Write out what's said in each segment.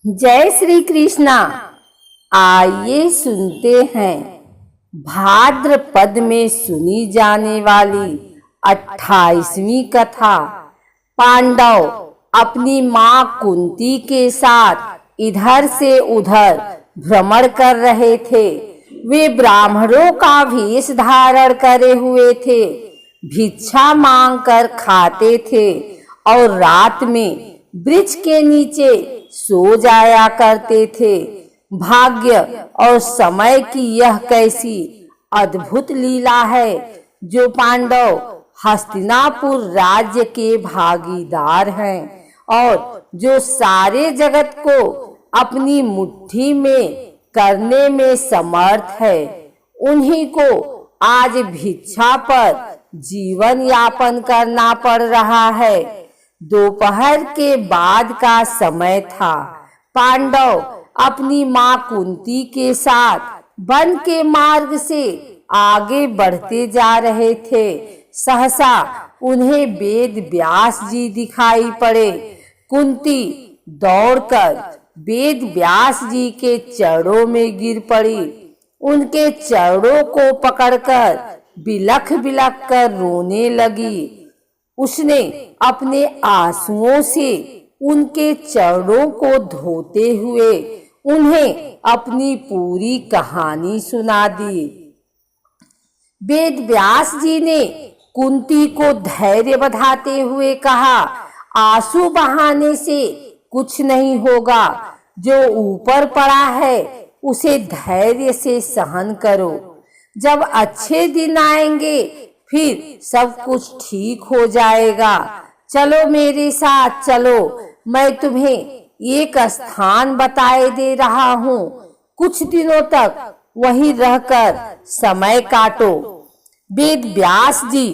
जय श्री कृष्णा। आइए सुनते हैं भाद्रपद में सुनी जाने वाली 28वीं कथा। पांडव अपनी मां कुंती के साथ इधर से उधर भ्रमण कर रहे थे। वे ब्राह्मणों का वेश धारण करे हुए थे, भिक्षा मांगकर खाते थे और रात में वृक्ष के नीचे सो जाया करते थे। भाग्य और समय की यह कैसी अद्भुत लीला है जो पांडव हस्तिनापुर राज्य के भागीदार हैं और जो सारे जगत को अपनी मुट्ठी में करने में समर्थ है। उन्हीं को आज भिक्षा पर जीवन यापन करना पड़ रहा है। दोपहर के बाद का समय था। पांडव अपनी मां कुंती के साथ वन के मार्ग से आगे बढ़ते जा रहे थे। सहसा उन्हें वेद व्यास जी दिखाई पड़े। कुंती दौड़कर वेद व्यास जी के चरणों में गिर पड़ी। उनके चरणों को पकड़कर बिलख बिलख कर रोने लगी। उसने अपने आंसुओं से उनके चरणों को धोते हुए उन्हें अपनी पूरी कहानी सुना दी। वेद व्यास जी ने कुंती को धैर्य बधाते हुए कहा, आंसू बहाने से कुछ नहीं होगा। जो ऊपर पड़ा है उसे धैर्य से सहन करो। जब अच्छे दिन आएंगे फिर सब कुछ ठीक हो जाएगा। चलो मेरे साथ चलो, मैं तुम्हें एक स्थान बताए दे रहा हूँ। कुछ दिनों तक वहीं रहकर समय काटो। वेद व्यास जी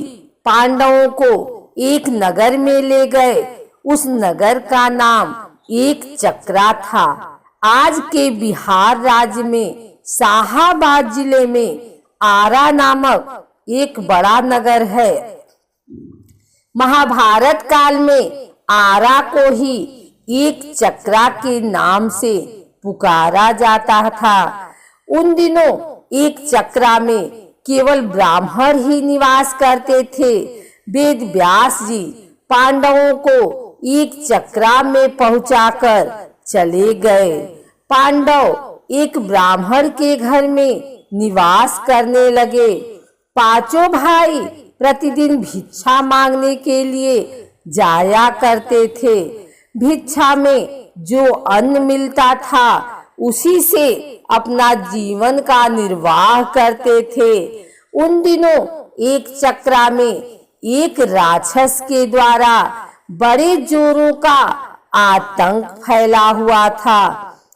पांडवों को एक नगर में ले गए। उस नगर का नाम एक चक्रा था। आज के बिहार राज्य में शाहाबाद जिले में आरा नामक एक बड़ा नगर है। महाभारत काल में आरा को ही एक चक्रा के नाम से पुकारा जाता था। उन दिनों एक चक्रा में केवल ब्राह्मण ही निवास करते थे। वेद व्यास जी पांडवों को एक चक्रा में पहुंचाकर चले गए। पांडव एक ब्राह्मण के घर में निवास करने लगे। पांचों भाई प्रतिदिन भिक्षा मांगने के लिए जाया करते थे। भिक्षा में जो अन्न मिलता था उसी से अपना जीवन का निर्वाह करते थे। उन दिनों एक चक्रा में एक राक्षस के द्वारा बड़े जोरों का आतंक फैला हुआ था।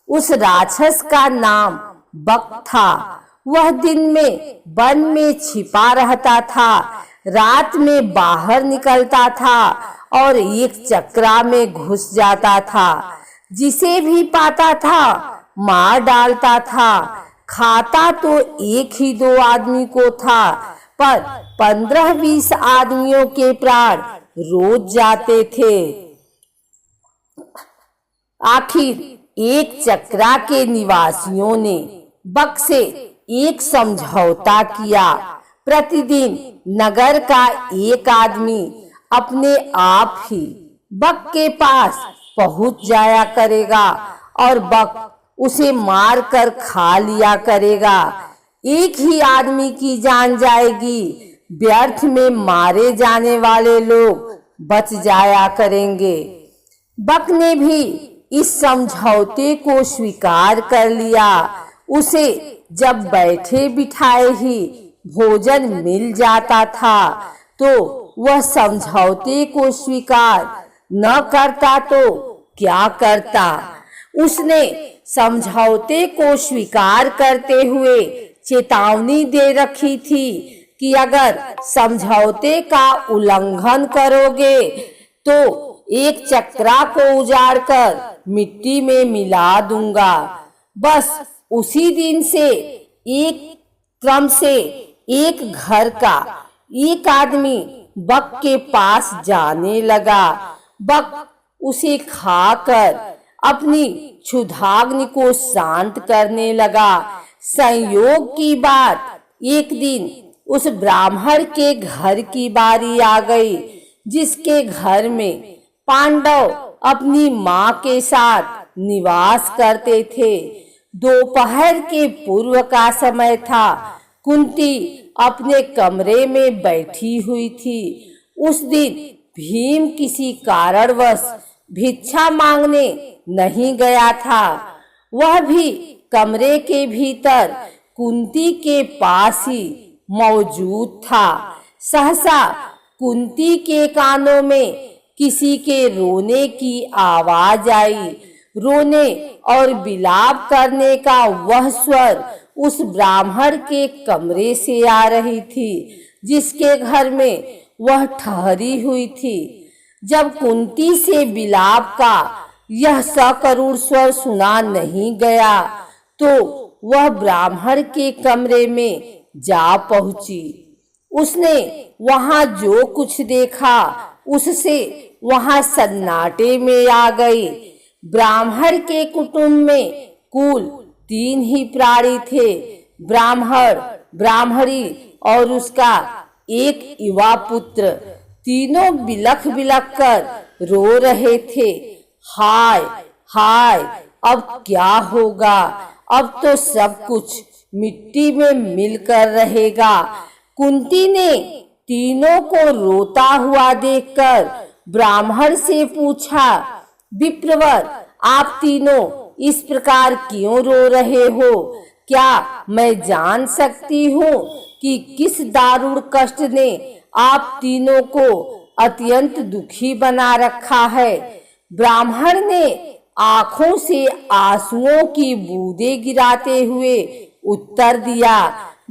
उस राक्षस का नाम बक था। वह दिन में वन में छिपा रहता था, रात में बाहर निकलता था और एक चक्रा में घुस जाता था। जिसे भी पाता था मार डालता था। खाता तो एक ही दो आदमी को था, पर 15-20 आदमियों के प्राण रोज जाते थे। आखिर एक चक्रा के निवासियों ने बक से एक समझौता किया। प्रतिदिन नगर का एक आदमी अपने आप ही बक के पास पहुंच जाया करेगा और बक उसे मार कर खा लिया करेगा। एक ही आदमी की जान जाएगी। व्यर्थ में मारे जाने वाले लोग बच जाया करेंगे। बक ने भी इस समझौते को स्वीकार कर लिया। उसे जब बैठे बिठाए ही भोजन मिल जाता था तो वह समझौते को स्वीकार न करता तो क्या करता। उसने समझौते को स्वीकार करते हुए चेतावनी दे रखी थी कि अगर समझौते का उल्लंघन करोगे तो एक चक्रा को उजाड़कर मिट्टी में मिला दूंगा। बस उसी दिन से एक क्रम से एक घर का एक आदमी बक के पास जाने लगा। बक उसे खाकर अपनी क्षुधाग्नि को शांत करने लगा। संयोग की बात, एक दिन उस ब्राह्मण के घर की बारी आ गई, जिसके घर में पांडव अपनी मां के साथ निवास करते थे। दोपहर के पूर्व का समय था। कुंती अपने कमरे में बैठी हुई थी। उस दिन भीम किसी कारणवश भिक्षा मांगने नहीं गया था। वह भी कमरे के भीतर कुंती के पास ही मौजूद था। सहसा कुंती के कानों में किसी के रोने की आवाज आई। रोने और विलाप करने का वह स्वर उस ब्राह्मण के कमरे से आ रही थी, जिसके घर में वह ठहरी हुई थी। जब कुंती से विलाप का यह सकरुण स्वर सुना नहीं गया, तो वह ब्राह्मण के कमरे में जा पहुंची। उसने वहां जो कुछ देखा, उससे वहां सन्नाटे में आ गई। ब्राह्मण के कुटुंब में कुल 3 ही प्राणी थे, ब्राह्मण, ब्राह्मणी और उसका एक युवा पुत्र। तीनों बिलख बिलख कर रो रहे थे। हाय हाय, अब क्या होगा? अब तो सब कुछ मिट्टी में मिलकर रहेगा। कुंती ने तीनों को रोता हुआ देखकर ब्राह्मण से पूछा, विप्रवर, आप तीनों इस प्रकार क्यों रो रहे हो? क्या मैं जान सकती हूँ कि किस दारुण कष्ट ने आप तीनों को अत्यंत दुखी बना रखा है? ब्राह्मण ने आंखों से आंसुओं की बूंदें गिराते हुए उत्तर दिया,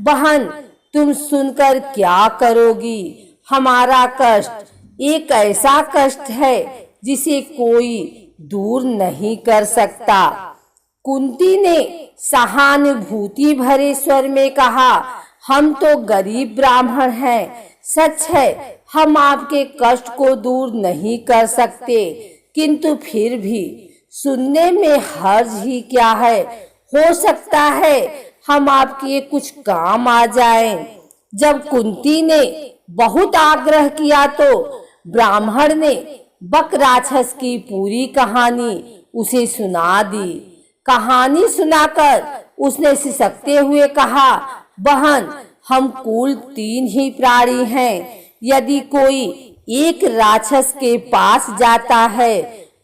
बहन, तुम सुनकर क्या करोगी? हमारा कष्ट एक ऐसा कष्ट है जिसे कोई दूर नहीं कर सकता। कुंती ने सहानुभूति भरे स्वर में कहा, हम तो गरीब ब्राह्मण हैं। सच है, हम आपके कष्ट को दूर नहीं कर सकते, किंतु फिर भी सुनने में हर्ज ही क्या है? हो सकता है हम आपके कुछ काम आ जाएं। जब कुंती ने बहुत आग्रह किया तो ब्राह्मण ने बक राक्षस की पूरी कहानी उसे सुना दी। कहानी सुनाकर उसने सिसकते हुए कहा, बहन, हम कुल 3 ही प्राणी हैं। यदि कोई एक राक्षस के पास जाता है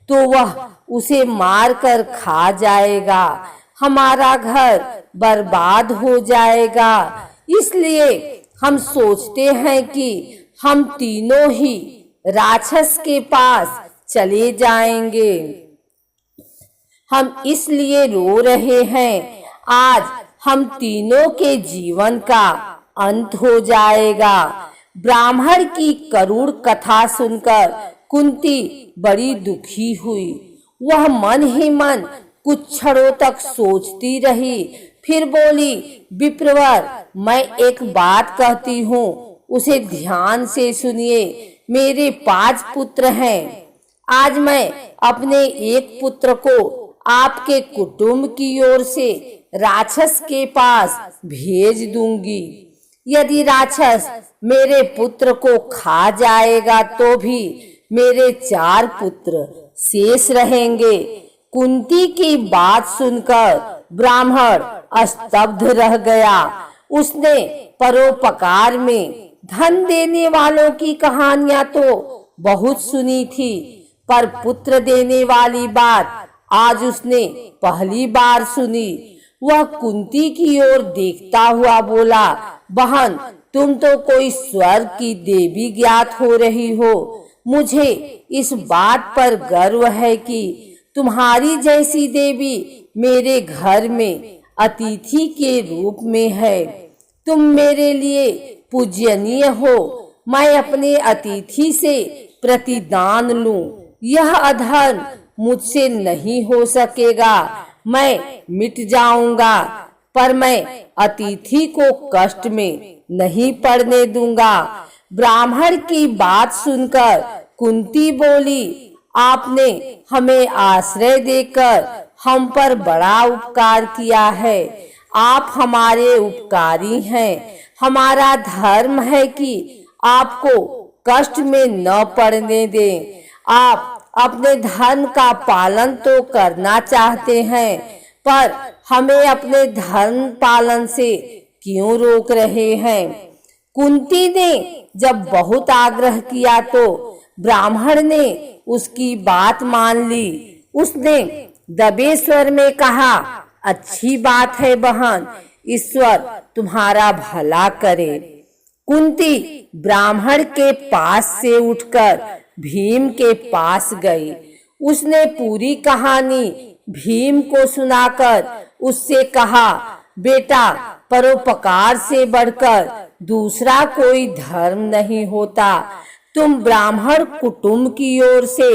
तो वह उसे मारकर खा जाएगा, हमारा घर बर्बाद हो जाएगा। इसलिए हम सोचते हैं कि हम तीनों ही राक्षस के पास चले जाएंगे। हम इसलिए रो रहे हैं, आज हम तीनों के जीवन का अंत हो जाएगा। ब्राह्मण की करुण कथा सुनकर कुंती बड़ी दुखी हुई। वह मन ही मन कुछ क्षणों तक सोचती रही, फिर बोली, विप्रवर, मैं एक बात कहती हूँ, उसे ध्यान से सुनिए। मेरे 5 पुत्र हैं। आज मैं अपने एक पुत्र को आपके कुटुंब की ओर से राक्षस के पास भेज दूंगी। यदि राक्षस मेरे पुत्र को खा जाएगा तो भी मेरे 4 पुत्र शेष रहेंगे। कुंती की बात सुनकर ब्राह्मण स्तब्ध रह गया। उसने परोपकार में धन देने वालों की कहानियां तो बहुत सुनी थी, पर पुत्र देने वाली बात आज उसने पहली बार सुनी। वह कुंती की ओर देखता हुआ बोला, बहन, तुम तो कोई स्वर्ग की देवी ज्ञात हो रही हो। मुझे इस बात पर गर्व है कि तुम्हारी जैसी देवी मेरे घर में अतिथि के रूप में है। तुम मेरे लिए पूजनीय हो। मैं अपने अतिथि से प्रतिदान लूं, यह अधर्म मुझसे नहीं हो सकेगा। मैं मिट जाऊंगा, पर मैं अतिथि को कष्ट में नहीं पड़ने दूंगा। ब्राह्मण की बात सुनकर कुंती बोली, आपने हमें आश्रय देकर हम पर बड़ा उपकार किया है। आप हमारे उपकारी हैं। हमारा धर्म है कि आपको कष्ट में न पड़ने दें। आप अपने धर्म का पालन तो करना चाहते हैं, पर हमें अपने धर्म पालन से क्यों रोक रहे हैं? कुंती ने जब बहुत आग्रह किया तो ब्राह्मण ने उसकी बात मान ली। उसने दबे स्वर में कहा, अच्छी बात है बहन, ईश्वर तुम्हारा भला करे। कुंती ब्राह्मण के पास से उठकर भीम के पास गई। उसने पूरी कहानी भीम को सुनाकर उससे कहा, बेटा, परोपकार से बढ़कर दूसरा कोई धर्म नहीं होता। तुम ब्राह्मण कुटुंब की ओर से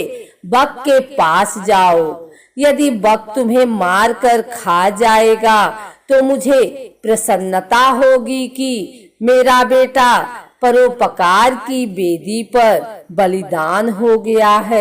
बक के पास जाओ। यदि बक तुम्हें मार कर खा जाएगा तो मुझे प्रसन्नता होगी कि मेरा बेटा परोपकार की बेदी पर बलिदान हो गया है।